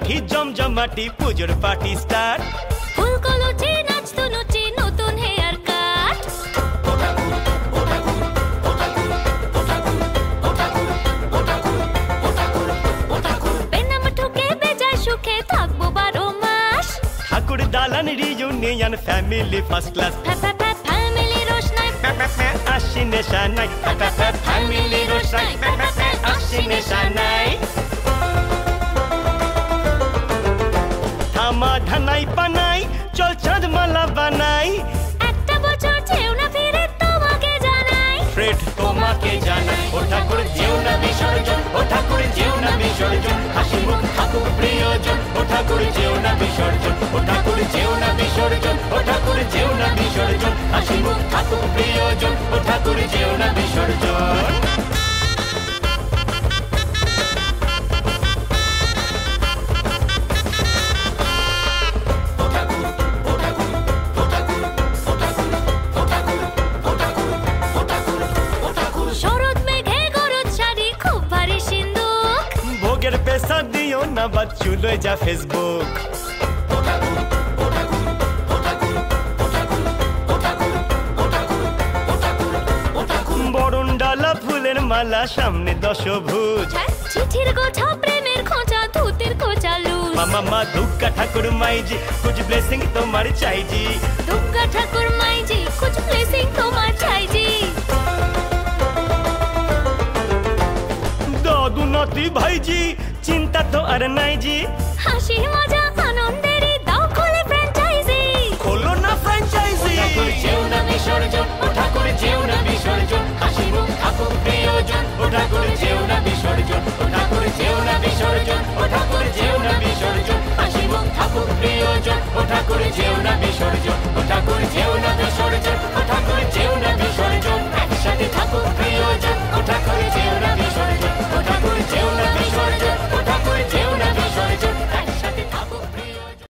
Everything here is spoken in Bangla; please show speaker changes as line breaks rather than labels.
কাঠি জমজমাটি পুজোর পার্টি স্টার্ট
ফুলকলচি নাচতো নচি নতুন হেয়ার কাট বেনাম ঠুকে বেজায় সুখে থাকবো 12 মাস
ঠাকুর দালান reunion family first class
family রোশনাই
আশ্বিনে শানাই ফ্যামিলি রোশনাই আশ্বিনে শানাই থামা ধানাই পানাই চল চাঁদ মালা বানাই
একটা বছর যেও না ফিরে তোমাকে জানাই
ফ্রেড তোমাকে জানাই ও ঠাকুর যেও না বিসর্জন ও ঠাকুর যেও না বিসর্জন হাসি মুখ থাকুক প্রিয়জন ও ঠাকুর যেও না বিসর্জন ও ঠাকুর যেও না বিসর্জন ও ঠাকুর যেও না বিসর্জন হাসি মুখ থাকুক প্রিয়জন ও ঠাকুর যেও না বিসর্জন
শরৎ মেঘে গরজ শাড়ি খুব ভারী সিন্দুক
ভোগের পেশা দিও না বাচ্চু লয়ে যা ফেসবুক বরণ ডালা ফুলের মালা সামনে দশভুজ
চিঠির গোছা প্রেমের খোঁচা ধুতির খোঁচা লুজ
মামা দুর্গা ঠাকুর মাইজি কুছ ব্লেসিং তোমার চাইজি
দুর্গা ঠাকুর মাইজি কুছ ব্লেসিং তোমার চাইজি
দাদু নাতি ভাইজি চিন্তা তো আর নাই জি
হাসি মজা আনন্দেরই দাও খোলে ফ্র্যাঞ্চাইজি
খোলো না ফ্র্যাঞ্চাইজি ঠাকুর যেও না বিসর্জন ও ঠাকুর যেও না বিসর্জন